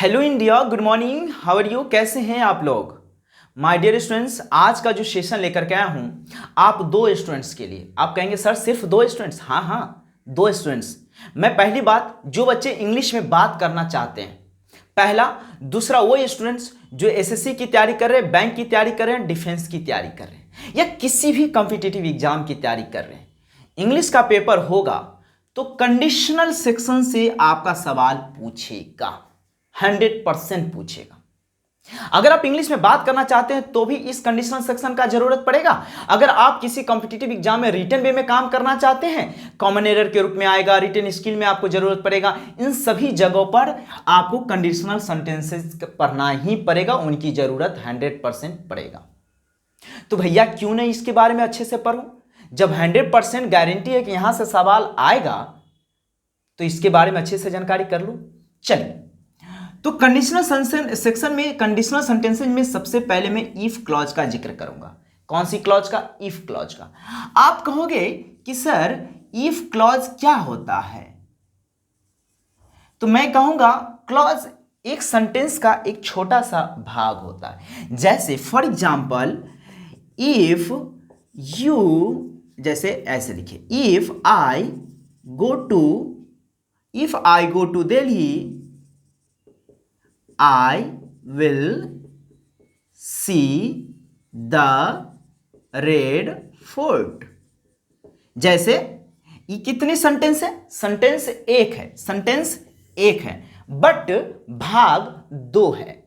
Hello India, good morning, how are you? कैसे हैं आप लोग? माय डियर स्टूडेंट्स, आज का जो सेशन लेकर के आया हूँ आप दो स्टूडेंट्स के लिए। आप कहेंगे सर सिर्फ दो स्टूडेंट्स? हाँ हाँ, दो स्टूडेंट्स। मैं पहली बात, जो बच्चे इंग्लिश में बात करना चाहते हैं, पहला। दूसरा, वो स्टूडेंट्स जो एसएससी की तैयारी कर रहे हैं, बैंक की तैयारी कर रहे हैं, डिफेंस की तैयारी कर रहे हैं, या किसी भी कॉम्पिटिटिव एग्जाम की तैयारी कर रहे हैं। इंग्लिश का पेपर होगा तो कंडीशनल सेक्शन से आपका सवाल पूछेगा, 100% पूछेगा। अगर आप इंग्लिश में बात करना चाहते हैं तो भी इस कंडीशनल सेक्शन का जरूरत पड़ेगा। अगर आप किसी कॉम्पिटिटिव एग्जाम में रिटन वे में काम करना चाहते हैं, कॉमन एरर के रूप में आएगा, रिटन स्किल में आपको जरूरत पड़ेगा, इन सभी जगहों पर आपको कंडीशनल सेंटेंसेस पढ़ना ही पड़ेगा, उनकी जरूरत 100% पड़ेगा। तो भैया क्यों नहीं इसके बारे में अच्छे से पढ़ूं? जब 100% गारंटी है कि यहां से सवाल आएगा तो इसके बारे में अच्छे से जानकारी कर लूं। चलिए, तो कंडीशनल सेक्शन में, कंडीशनल सेंटेंसेज में सबसे पहले मैं इफ क्लॉज का जिक्र करूंगा। कौन सी क्लॉज का? इफ क्लॉज का। आप कहोगे कि सर इफ क्लॉज क्या होता है, तो मैं कहूंगा क्लॉज एक सेंटेंस का एक छोटा सा भाग होता है। जैसे फॉर एग्जाम्पल, इफ यू, जैसे ऐसे लिखे, if I go to Delhi, I will see the red fort। जैसे ये कितनी सेंटेंस है? सेंटेंस एक है, बट भाग दो है,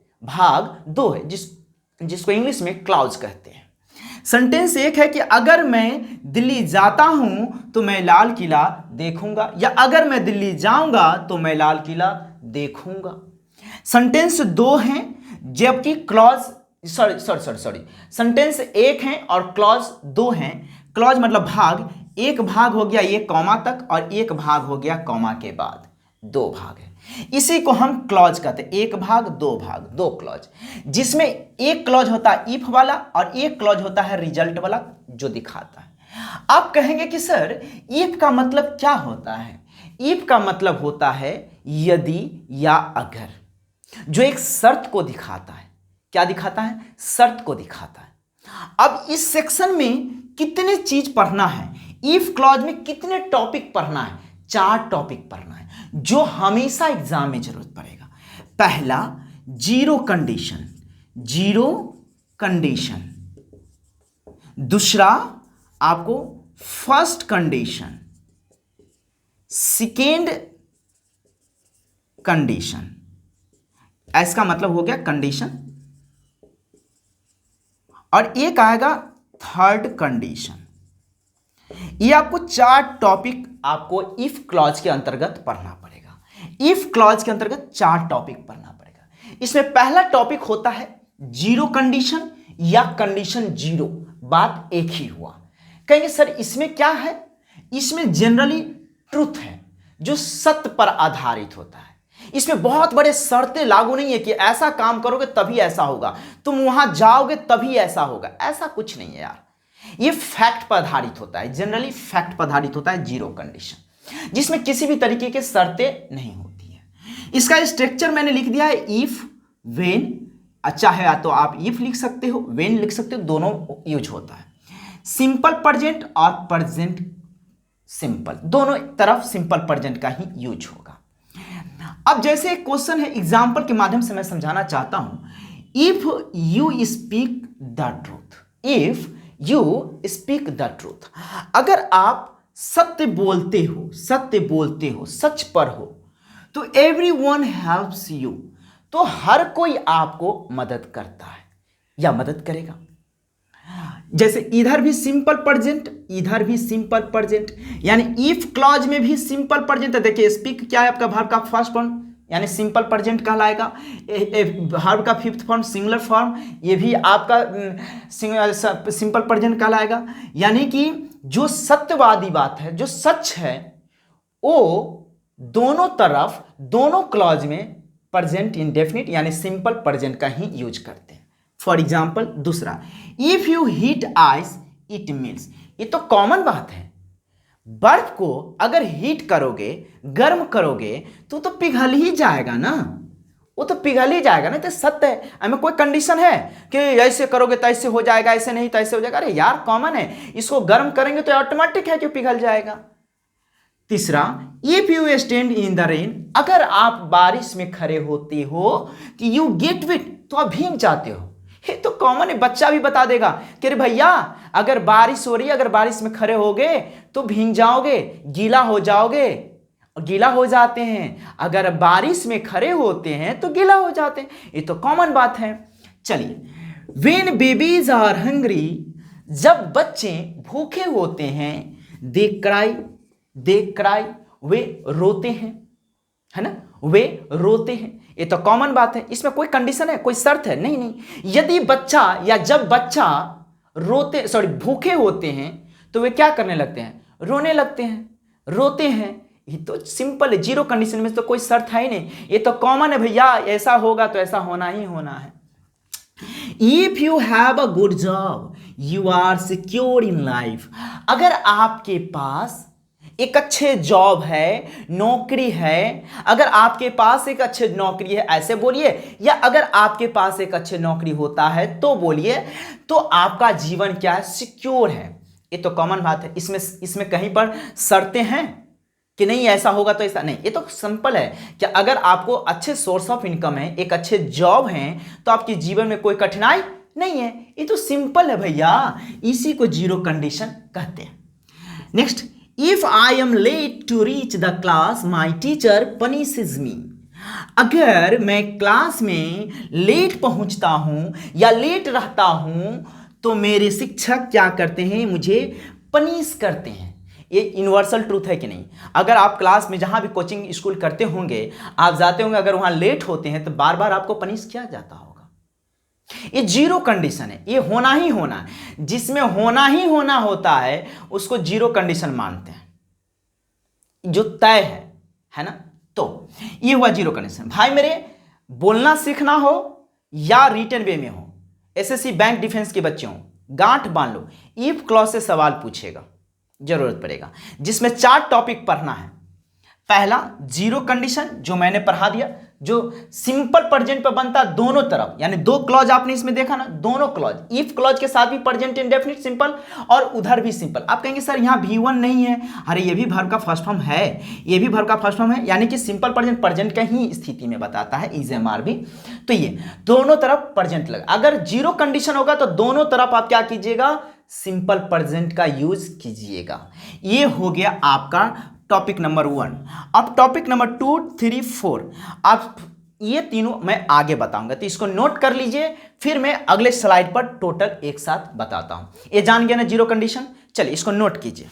जिसको इंग्लिश में क्लॉज कहते हैं। सेंटेंस एक है कि अगर मैं दिल्ली जाता हूं तो मैं लाल किला देखूंगा, या अगर मैं दिल्ली जाऊंगा तो मैं लाल किला देखूंगा। सेंटेंस दो हैं जबकि क्लॉज सॉरी सेंटेंस एक है और क्लॉज दो हैं। क्लॉज मतलब भाग, एक भाग हो गया ये कॉमा तक और एक भाग हो गया कॉमा के बाद, दो भाग है। इसी को हम क्लॉज कहते हैं, एक भाग, दो क्लॉज, जिसमें एक क्लॉज होता है इफ वाला और एक क्लॉज होता है रिजल्ट वाला जो दिखाता है। आप कहेंगे कि सर इफ का मतलब क्या होता है? इफ का मतलब होता है यदि या अगर, जो एक शर्त को दिखाता है। क्या दिखाता है? शर्त को दिखाता है। अब इस सेक्शन में कितने चीज पढ़ना है, इफ क्लॉज में कितने टॉपिक पढ़ना है? 4 टॉपिक पढ़ना है जो हमेशा एग्जाम में जरूरत पड़ेगा। पहला, जीरो कंडीशन। दूसरा आपको फर्स्ट कंडीशन, सेकेंड कंडीशन, इसका मतलब हो गया कंडीशन, और एक आएगा थर्ड कंडीशन। ये आपको 4 टॉपिक आपको इफ क्लॉज के अंतर्गत पढ़ना पड़ेगा। इफ क्लॉज के अंतर्गत 4 टॉपिक पढ़ना पड़ेगा। इसमें पहला टॉपिक होता है जीरो कंडीशन या कंडीशन जीरो। बात एक ही हुआ। कहेंगे सर इसमें क्या है? इसमें जनरली ट्रुथ है जो सत्य पर आधारित होता है। इसमें बहुत बड़े शर्तें लागू नहीं है कि ऐसा काम करोगे तभी ऐसा होगा, तुम वहां जाओगे तभी ऐसा होगा, ऐसा कुछ नहीं है यार। ये फैक्ट पर आधारित होता है, जनरली फैक्ट पर आधारित होता है जीरो कंडीशन, जिसमें किसी भी तरीके के शर्तें नहीं होती है। इसका स्ट्रक्चर मैंने लिख दिया है इफ, व्हेन, अच्छा है तो आप इफ लिख सकते हो, व्हेन लिख सकते हो, दोनों यूज होता है। सिंपल प्रेजेंट और प्रेजेंट सिंपल, दोनों तरफ सिंपल प्रेजेंट का ही यूज होगा। अब जैसे एक क्वेश्चन है, एग्जाम्पल के माध्यम से मैं समझाना चाहता हूं। If you speak the truth, अगर आप सत्य बोलते हो, सच पर हो, तो एवरीवन हेल्प्स यू, तो हर कोई आपको मदद करता है या मदद करेगा। जैसे इधर भी सिंपल प्रेजेंट, यानी इफ क्लॉज में भी सिंपल प्रेजेंट है। देखिए स्पीक क्या है आपका वर्ब का फर्स्ट फॉर्म, यानी सिंपल प्रेजेंट कहलाएगा। वर्ब का फिफ्थ फॉर्म सिंगुलर फॉर्म, ये भी आपका सिंपल प्रेजेंट कहलाएगा। यानी कि जो सत्यवादी बात है, जो सच है, वो दोनों तरफ, दोनों क्लॉज में प्रेजेंट इंडेफिनिट यानी सिंपल प्रेजेंट का ही यूज करते हैं। फॉर एग्जाम्पल दूसरा, if you heat ice it melts, ये तो कॉमन बात है। बर्फ को अगर हीट करोगे, गर्म करोगे तो पिघल ही जाएगा ना, वो तो पिघल ही जाएगा ना। तो सत्य है, हमें कोई कंडीशन है कि ऐसे करोगे तो ऐसे हो जाएगा, ऐसे नहीं तो ऐसे हो जाएगा? अरे यार कॉमन है, इसको गर्म करेंगे तो ऑटोमेटिक है कि पिघल जाएगा। तीसरा, if you stand in the rain, अगर आप बारिश में खड़े होते हो कि यू गेट विट, तो आप भीग जाते हो। ये तो कॉमन है, बच्चा भी बता देगा कि अरे भैया अगर बारिश हो रही है, अगर बारिश में खड़े होगे तो भीग जाओगे, गीला हो जाओगे, गीला हो जाते हैं। अगर बारिश में खड़े होते हैं तो गीला हो जाते हैं, ये तो कॉमन बात है। चलिए, व्हेन बेबीज आर हंग्री, जब बच्चे भूखे होते हैं, दे क्राई, वे रोते हैं, है ना, वे रोते हैं। ये तो कॉमन बात है, इसमें कोई कंडीशन है, कोई शर्त है? नहीं नहीं। यदि बच्चा या जब बच्चा भूखे होते हैं तो वे क्या करने लगते हैं? रोने लगते हैं, रोते हैं। ये तो सिंपल है, जीरो कंडीशन में तो कोई शर्त है ही नहीं, ये तो कॉमन है भैया, ऐसा होगा तो ऐसा होना ही होना है। If you have a good job you are secure in life, अगर आपके पास एक अच्छे जॉब है, नौकरी है, अगर आपके पास एक अच्छे नौकरी है ऐसे बोलिए, या अगर आपके पास एक अच्छे नौकरी होता है तो बोलिए, तो आपका जीवन क्या है? सिक्योर है। ये तो कॉमन बात है, इसमें कहीं पर शर्तें हैं कि नहीं ऐसा होगा तो ऐसा नहीं। ये तो सिंपल है कि अगर आपको अच्छे सोर्स ऑफ इनकम है, एक अच्छे जॉब है, तो आपके जीवन में कोई कठिनाई नहीं है। ये तो सिंपल है भैया, इसी को जीरो कंडीशन कहते हैं। Next, if I am late to reach the class my teacher punishes me, अगर मैं क्लास में लेट पहुंचता हूं या लेट रहता हूं तो मेरे शिक्षक क्या करते हैं? मुझे पनिश करते हैं। ये यूनिवर्सल ट्रूथ है कि नहीं? अगर आप क्लास में जहां भी कोचिंग स्कूल करते होंगे, आप जाते होंगे, अगर वहां लेट होते हैं तो बार बार आपको पनिश किया जाता होगा। ये जीरो कंडीशन है, ये होना ही होना है। जिसमें होना ही होना होता है उसको जीरो कंडीशन मानते हैं, जो तय है ना। तो ये हुआ जीरो कंडीशन। भाई मेरे, बोलना सीखना हो या रिटन वे में हो, एसएससी बैंक डिफेंस के बच्चे हो, गांठ बांध लो, इफ क्लॉज से सवाल पूछेगा, जरूरत पड़ेगा, जिसमें 4 टॉपिक पढ़ना है। पहला, जीरो कंडीशन, जो मैंने पढ़ा दिया, जो सिंपल प्रेजेंट पर बनता है दोनों तरफ, यानी 2 क्लॉज आपने इसमें देखा ना, दोनों क्लॉज, इफ क्लॉज के साथ भी प्रेजेंट इंडेफिनिट सिंपल और उधर भी सिंपल। आप कहेंगे सर यहाँ V1 नहीं है, अरे ये भी वर्ब का फर्स्ट फॉर्म है, ये भी वर्ब का फर्स्ट फॉर्म है, यानी कि सिंपल प्रेजेंट का ही स्थिति में बताता है, इज एम आर भी। तो ये दोनों तरफ प्रेजेंट लगा। अगर जीरो कंडीशन होगा तो दोनों तरफ आप क्या कीजिएगा? सिंपल प्रेजेंट का यूज कीजिएगा। ये हो गया आपका टॉपिक नंबर 1। अब टॉपिक नंबर 2, 3, 4, आप ये तीनों मैं आगे बताऊंगा, तो इसको नोट कर लीजिए, फिर मैं अगले स्लाइड पर टोटल एक साथ बताता हूं। ये जान गया ना जीरो कंडीशन? चलिए इसको नोट कीजिए।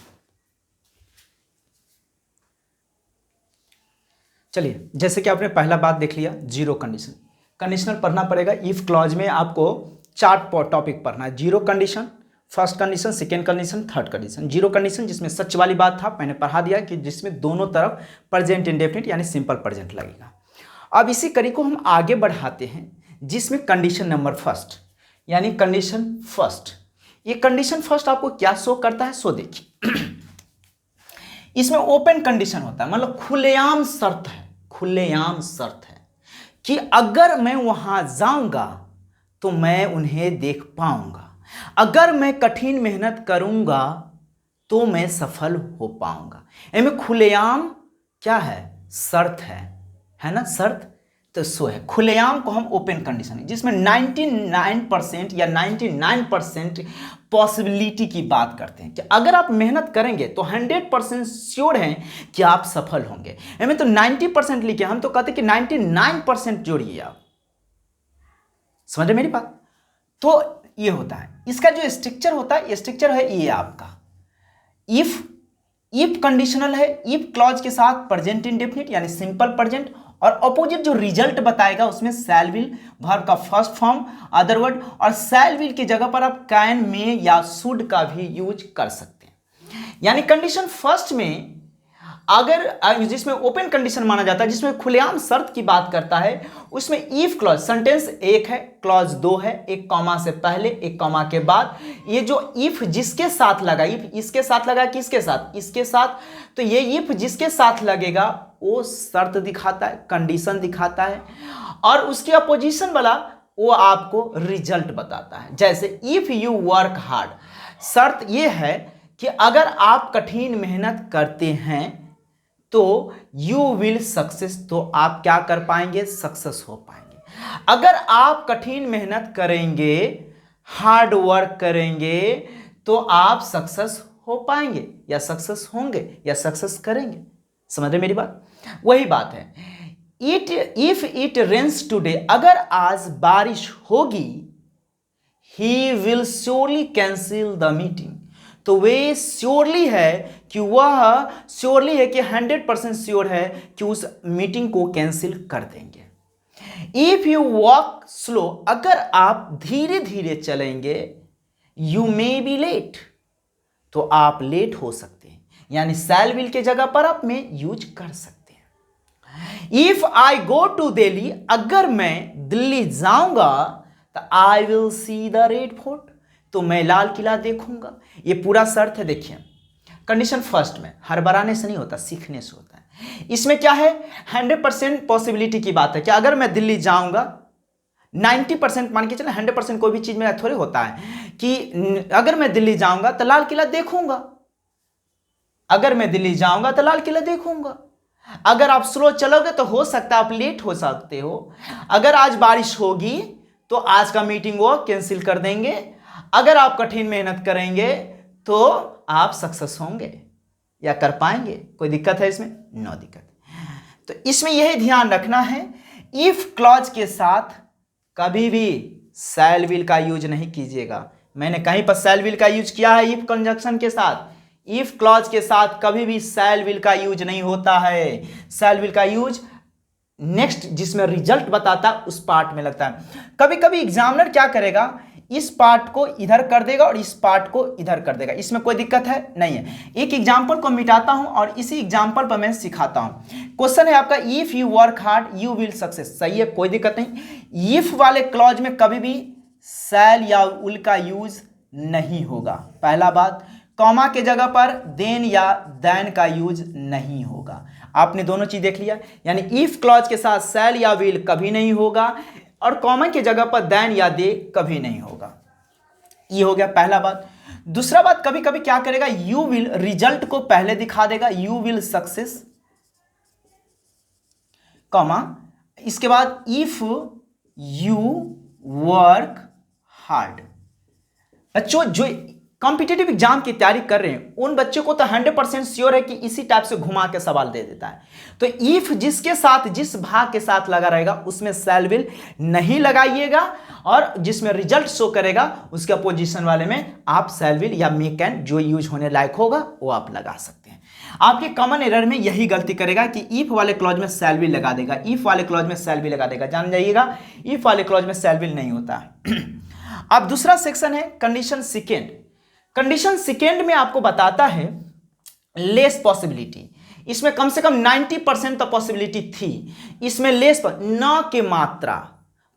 चलिए, जैसे कि आपने पहला बात देख लिया, जीरो कंडीशन, कंडीशनल पढ़ना पड़ेगा। इफ क्लॉज में आपको 4 टॉपिक पढ़ना है, zero condition, first condition, second condition, third condition. Zero condition जिसमें सच वाली बात था, मैंने पढ़ा दिया कि जिसमें दोनों तरफ प्रेजेंट इंडेफिनिट यानी सिंपल प्रेजेंट लगेगा। अब इसी कड़ी को हम आगे बढ़ाते हैं, जिसमें कंडीशन नंबर फर्स्ट यानी कंडीशन फर्स्ट। ये कंडीशन फर्स्ट आपको क्या शो करता है? सो देखिए, इसमें ओपन कंडीशन होता है, मतलब खुलेआम शर्त है, खुलेआम शर्त है कि अगर मैं वहां जाऊंगा तो मैं उन्हें देख पाऊंगा, अगर मैं कठिन मेहनत करूंगा तो मैं सफल हो पाऊंगा। इनमें खुलेआम क्या है? शर्त है ना, शर्त। तो सो है, खुलेआम को हम ओपन कंडीशन है, जिसमें 99% या 99% पॉसिबिलिटी की बात करते हैं कि अगर आप मेहनत करेंगे तो 100% श्योर हैं कि आप सफल होंगे। इनमें तो 90% लिखे, हम तो कहते हैं कि 99% जोड़िए आप। समझ रहे मेरी बात? तो ये होता है, इसका जो स्ट्रक्चर होता है, ये स्ट्रक्चर है ये आपका। इफ कंडीशनल है, इफ क्लॉज के साथ प्रेजेंट इंडेफिनिट यानी सिंपल प्रेजेंट, और अपोजिट जो रिजल्ट बताएगा उसमें शैल विल वर्ब का फर्स्ट फॉर्म, अदर वर्ड, और शैल विल की जगह पर आप कैन, मे या शुड का भी यूज कर सकते हैं। यानी कंडीशन फर्स्ट में अगर जिसमें ओपन कंडीशन माना जाता है, जिसमें खुलेआम शर्त की बात करता है, उसमें इफ क्लॉज, सेंटेंस एक है, क्लॉज दो है, एक कॉमा से पहले एक कॉमा के बाद। ये जो इफ जिसके साथ लगा, इफ इसके साथ लगा, किसके साथ, इसके साथ, तो ये इफ जिसके साथ लगेगा वो शर्त दिखाता है, कंडीशन दिखाता है, और उसकी अपोजिशन वाला वो आपको रिजल्ट बताता है। जैसे इफ यू वर्क हार्ड, शर्त ये है कि अगर आप कठिन मेहनत करते हैं तो यू विल सक्सेस, तो आप क्या कर पाएंगे, सक्सेस हो पाएंगे। अगर आप कठिन मेहनत करेंगे, हार्ड वर्क करेंगे, तो आप सक्सेस हो पाएंगे या सक्सेस होंगे या सक्सेस करेंगे। समझ रहे मेरी बात? वही बात है, इफ इट रेन्स टूडे, अगर आज बारिश होगी, he will surely cancel the meeting, तो वे श्योरली है कि वह श्योरली है कि 100% श्योर है कि उस मीटिंग को कैंसिल कर देंगे। इफ यू वॉक स्लो, अगर आप धीरे धीरे चलेंगे, यू मे बी लेट, तो आप लेट हो सकते हैं, यानी शैल विल के जगह पर आप में यूज कर सकते हैं। If I go to Delhi, अगर मैं दिल्ली जाऊंगा, तो I will see the red fort, तो मैं लाल किला देखूंगा। ये पूरा शर्त है। देखिए कंडीशन फर्स्ट में हड़बड़ाने से नहीं होता, सीखने से होता है। इसमें क्या है, 100% पॉसिबिलिटी की बात है कि अगर मैं दिल्ली जाऊंगा, 90% मान के चले, 100% कोई भी चीज में थोड़ी होता है कि अगर मैं दिल्ली जाऊंगा तो लाल किला देखूंगा, अगर मैं दिल्ली जाऊंगा तो लाल किला देखूंगा। अगर आप स्लो चलोगे तो हो सकता है आप लेट हो सकते हो। अगर आज बारिश होगी तो आज का मीटिंग वो कैंसिल कर देंगे। अगर आप कठिन मेहनत करेंगे तो आप सक्सेस होंगे या कर पाएंगे। कोई दिक्कत है इसमें? नो दिक्कत। तो इसमें यही ध्यान रखना है, इफ क्लॉज के साथ कभी भी शैल विल का यूज नहीं कीजिएगा। मैंने कहीं पर शैल विल का यूज किया है इफ कंजंक्शन के साथ, इफ क्लॉज के साथ कभी भी शैल विल का यूज नहीं होता है। शैल विल का यूज नेक्स्ट जिसमें रिजल्ट बताता है उस पार्ट में लगता है। कभी कभी एग्जामिनर क्या करेगा, इस पार्ट को इधर कर देगा और इस पार्ट को इधर कर देगा। इसमें कोई दिक्कत है नहीं है। एक एग्जाम्पल को मिटाता हूं और इसी एग्जाम्पल पर मैं सिखाता हूं। क्वेश्चन है आपका, if you work hard you will success, सही है, कोई दिक्कत नहीं। इफ वाले क्लॉज में कभी भी शैल या विल का यूज नहीं होगा। पहला बात, कॉमा के जगह पर देन या दैन का यूज नहीं होगा। आपने दोनों चीज देख लिया, यानी इफ क्लॉज के साथ शैल या विल कभी नहीं होगा और कॉमा की जगह पर देन या दे कभी नहीं होगा। ये हो गया पहला बात। दूसरा बात, कभी कभी क्या करेगा, यू विल रिजल्ट को पहले दिखा देगा, यू विल सक्सेस, कॉमा, इसके बाद इफ यू वर्क हार्ड। बच्चों जो कॉम्पिटिटिव एग्जाम की तैयारी कर रहे हैं उन बच्चों को तो 100% श्योर है कि इसी टाइप से घुमा के सवाल दे देता है। तो इफ जिसके साथ जिस भाग के साथ लगा रहेगा उसमें शैल विल नहीं लगाइएगा और जिसमें रिजल्ट शो करेगा उसके अपोजिशन वाले में आप शैल विल या मे कैन जो यूज होने लायक होगा वो आप लगा सकते हैं। आपके कॉमन एरर में यही गलती करेगा कि इफ वाले क्लॉज में शैल विल लगा देगा, इफ वाले क्लॉज में शैल विल लगा देगा। जान जाइएगा इफ वाले क्लॉज में शैल विल नहीं होता है। अब दूसरा सेक्शन है कंडीशन सेकेंड। कंडीशन सेकेंड में आपको बताता है लेस पॉसिबिलिटी। इसमें कम से कम 90% तो पॉसिबिलिटी थी, इसमें लेस न के मात्रा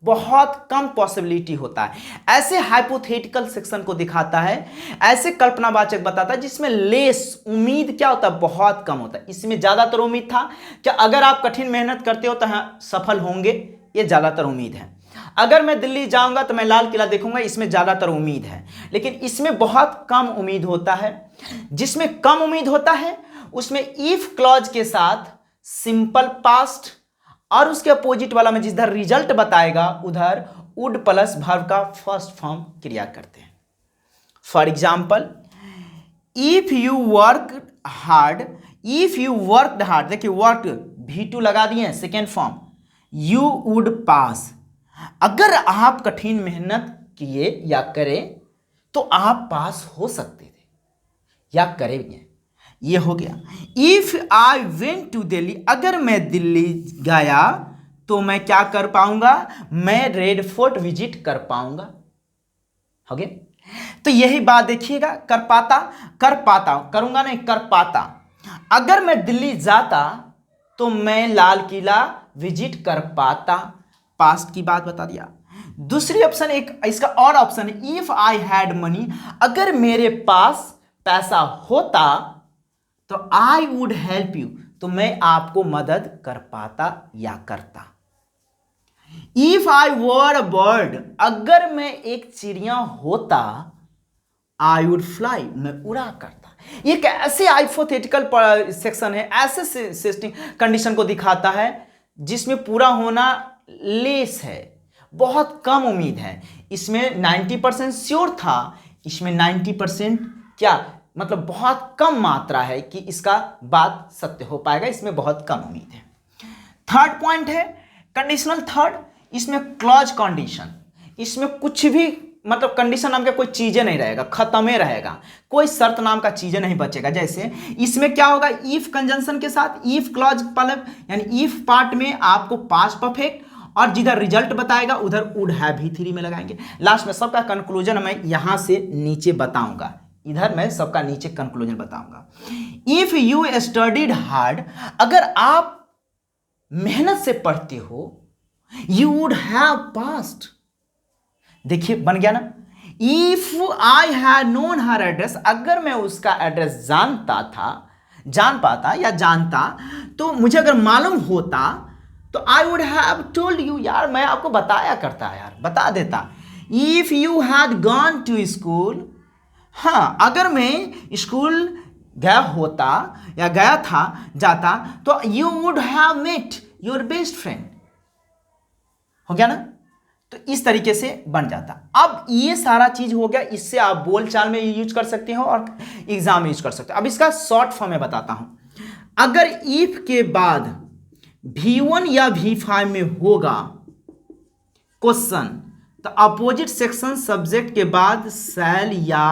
बहुत कम पॉसिबिलिटी होता है। ऐसे हाइपोथेटिकल सेक्शन को दिखाता है, ऐसे कल्पनावाचक बताता है जिसमें लेस उम्मीद क्या होता है, बहुत कम होता है। इसमें ज्यादातर उम्मीद था कि अगर आप कठिन मेहनत करते हो तो सफल होंगे, ये ज्यादातर उम्मीद है। अगर मैं दिल्ली जाऊंगा तो मैं लाल किला देखूंगा, इसमें ज्यादातर उम्मीद है। लेकिन इसमें बहुत कम उम्मीद होता है। जिसमें कम उम्मीद होता है उसमें इफ क्लॉज के साथ सिंपल पास्ट और उसके अपोजिट वाला में जिधर रिजल्ट बताएगा उधर वुड प्लस वर्ब का फर्स्ट फॉर्म क्रिया करते हैं। For example, if you work hard, if you worked hard, देखिए वर्क V2 लगा दिए सेकेंड फॉर्म, यू वुड पास। अगर आप कठिन मेहनत किए या करें तो आप पास हो सकते थे या करेंगे। ये हो गया। If I went to Delhi, अगर मैं दिल्ली गया तो मैं क्या कर पाऊंगा, मैं रेड फोर्ट विजिट कर पाऊंगा। हो गया। तो यही बात देखिएगा, कर पाता, करूंगा नहीं, कर पाता। अगर मैं दिल्ली जाता तो मैं लाल किला विजिट कर पाता। पास्ट की बात बता दिया। दूसरी ऑप्शन, एक इसका और ऑप्शन है, इफ आई हैड मनी, अगर मेरे पास पैसा होता तो आई वुड हेल्प यू, तो मैं आपको मदद कर पाता या करता। If I were a bird, अगर मैं एक चिड़िया होता, आई वुड फ्लाई, मैं उड़ा करता। एक ऐसे हाइपोथेटिकल सेक्शन है, ऐसे कंडीशन को दिखाता है जिसमें पूरा होना लेस है, बहुत कम उम्मीद है। इसमें 90% श्योर था, इसमें 90% क्या मतलब बहुत कम मात्रा है कि इसका बात सत्य हो पाएगा, इसमें बहुत कम उम्मीद है। थर्ड पॉइंट है कंडीशनल थर्ड, इसमें क्लॉज कंडीशन, इसमें कुछ भी मतलब कंडीशन नाम का कोई चीजें नहीं रहेगा, खत्म ही रहेगा, कोई शर्त नाम का चीजें नहीं बचेगा। जैसे इसमें क्या होगा, इफ कंजंक्शन के साथ इफ क्लॉज मतलब यानी इफ पार्ट में आपको पास्ट परफेक्ट और जिधर रिजल्ट बताएगा उधर वुड हैव भी थ्री में लगाएंगे। लास्ट में सबका कंक्लूजन मैं यहां से नीचे बताऊंगा, इधर मैं सबका नीचे कंक्लूजन बताऊंगा। इफ यू स्टडीड हार्ड, अगर आप मेहनत से पढ़ते हो, यू वुड हैव पास्ड। देखिए बन गया ना। If I had known her address, अगर मैं उसका एड्रेस जान पाता या जानता, तो मुझे अगर मालूम होता तो I would have told you, यार मैं आपको बताया करता, यार बता देता। If you had gone to school, हाँ अगर मैं स्कूल गया होता या गया था जाता, तो you would have met your best friend. हो गया ना। तो इस तरीके से बन जाता। अब ये सारा चीज हो गया, इससे आप बोलचाल में यूज कर सकते हो और एग्जाम में यूज कर सकते हो। अब इसका शॉर्ट फॉर्म में बताता हूं। अगर इफ के बाद V1 या V5 में होगा क्वेश्चन, तो अपोजिट सेक्शन सब्जेक्ट के बाद शैल या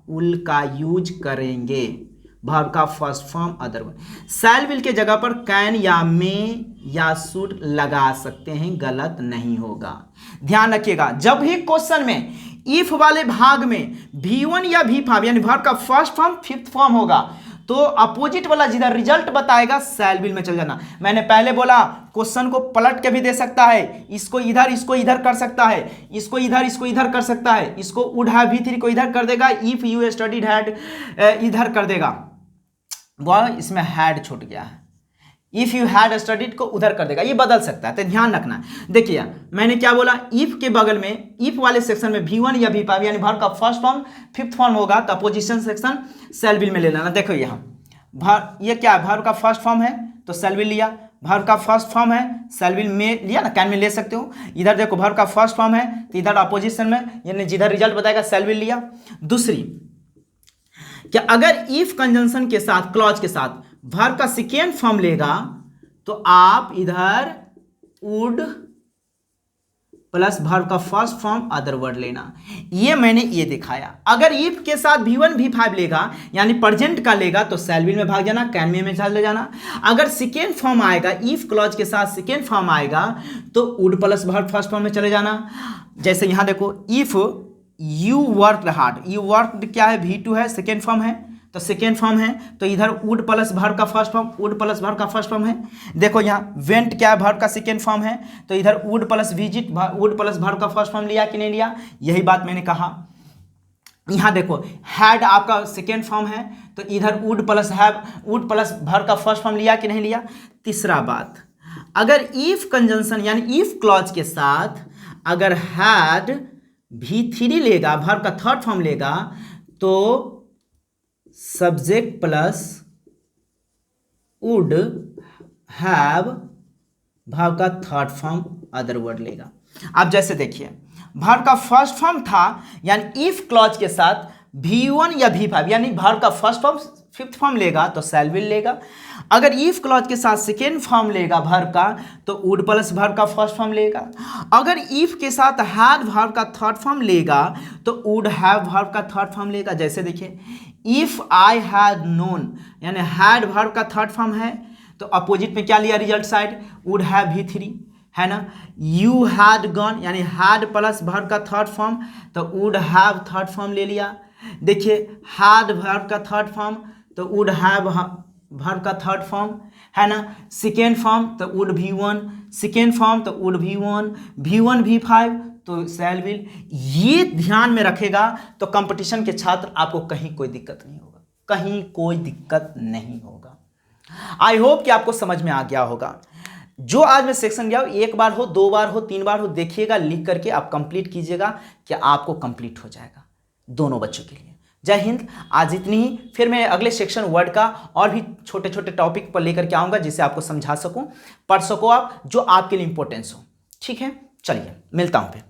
विल का यूज करेंगे, वर्ब का first form otherwise. Shell will के जगह पर कैन या मे या शुड लगा सकते हैं, गलत नहीं होगा। ध्यान रखिएगा, जब भी क्वेश्चन में इफ वाले भाग में V1 या V5 यानी वर्ब का फर्स्ट फॉर्म फिफ्थ फॉर्म होगा, तो अपोजिट वाला जिधर रिजल्ट बताएगा शैल विल में चल जाना। मैंने पहले बोला क्वेश्चन को पलट के भी दे सकता है, इसको इधर कर सकता है, इसको इधर कर सकता है, इसको वुड हैव V3 को इधर कर देगा, इफ यू स्टडीड हैड इधर कर देगा, वह इसमें हैड छूट गया है, इफ यू हैड स्टडीड को उधर कर देगा, ये बदल सकता है, तो ध्यान रखना। देखिए मैंने क्या बोला, इफ के बगल में इफ वाले सेक्शन में V1 या V5 यानी वर्ब का फर्स्ट फॉर्म फिफ्थ फॉर्म होगा, तो अपोजिशन सेक्शन शैल विल में ले लेना। देखो यहाँ ये क्या है, वर्ब का फर्स्ट फॉर्म है तो शैल विल लिया, वर्ब का फर्स्ट फॉर्म है शैल विल में लिया ना, कैन में ले सकते हो। इधर देखो वर्ब का फर्स्ट फॉर्म है तो इधर अपोजिशन में यानी जिधर रिजल्ट बताएगा शैल विल लिया। दूसरी क्या, अगर इफ कंजंक्शन के साथ क्लॉज के साथ वर्ब का सेकेंड फॉर्म लेगा, तो आप इधर वुड प्लस वर्ब का फर्स्ट फॉर्म अदर वर्ड लेना। ये मैंने ये दिखाया। अगर इफ के साथ V1 V5 लेगा यानी प्रेजेंट का लेगा, तो शैल विल में भाग जाना, कैन में चले जाना। अगर सेकेंड फॉर्म आएगा, इफ क्लॉज के साथ सेकेंड फॉर्म आएगा, तो would plus verb first form में चले जाना। जैसे यहां देखो, if you work hard, you work क्या है, V2 है, सेकेंड फॉर्म है, तो सेकेंड फॉर्म है, तो इधर वुड प्लस वर्ब का first form, would plus verb का फर्स्ट फॉर्म है। देखो यहाँ वेंट क्या है, वर्ब का सेकेंड फॉर्म है, तो इधर would plus visit, would plus verb का फर्स्ट फॉर्म लिया कि नहीं लिया, यही बात मैंने कहा। यहाँ देखो हैड आपका सेकेंड फॉर्म है, तो इधर would plus have, would plus verb का फर्स्ट फॉर्म लिया कि नहीं लिया। तीसरा बात, अगर इफ कंजंक्शन यानी इफ क्लॉज के साथ अगर हैड V3 लेगा, वर्ब का थर्ड फॉर्म लेगा, तो subject plus would have verb का थर्ड फॉर्म अदर वर्ड लेगा। अब जैसे देखिए वर्ब का फर्स्ट फॉर्म था यानी इफ क्लॉज के साथ V1 या V5 यानी वर्ब का फर्स्ट फॉर्म फिफ्थ फॉर्म लेगा, तो शैल विल लेगा। अगर इफ क्लॉज के साथ सेकेंड फॉर्म लेगा वर्ब का, तो वुड प्लस वर्ब का फर्स्ट फॉर्म लेगा। अगर इफ के साथ हैड वर्ब का थर्ड फॉर्म लेगा, तो वुड हैव वर्ब का थर्ड फॉर्म लेगा। जैसे देखिए इफ आई हैड नोन यानी हैड वर्ब का थर्ड फॉर्म है, तो अपोजिट में क्या लिया, result side, would have V3 है ना। यू हैड गॉन यानी हैड प्लस वर्ब का थर्ड फॉर्म, तो वुड हैव थर्ड फॉर्म ले लिया। देखिए हैड वर्ब का थर्ड फॉर्म, तो वुड हैव वर्ब का थर्ड फॉर्म है ना, सेकेंड फॉर्म तो वुड भी वन, सेकेंड फॉर्म तो वुड भी वन, V1 V5 तो शैल विल। ये ध्यान में रखेगा तो कंपटीशन के छात्र आपको कहीं कोई दिक्कत नहीं होगा, कहीं कोई दिक्कत नहीं होगा। आई होप कि आपको समझ में आ गया होगा। जो आज मैं सेक्शन गया एक बार हो, 2 बार हो, 3 बार हो, देखिएगा, लिख करके आप कंप्लीट कीजिएगा कि आपको कंप्लीट हो जाएगा दोनों बच्चों के लिए। जय हिंद। आज इतनी ही, फिर मैं अगले सेक्शन वर्ड का और भी छोटे छोटे टॉपिक पर लेकर के आऊँगा जिसे आपको समझा सकूँ, पढ़ सको आप, जो आपके लिए इंपॉर्टेंस हो। ठीक है, चलिए मिलता हूँ फिर।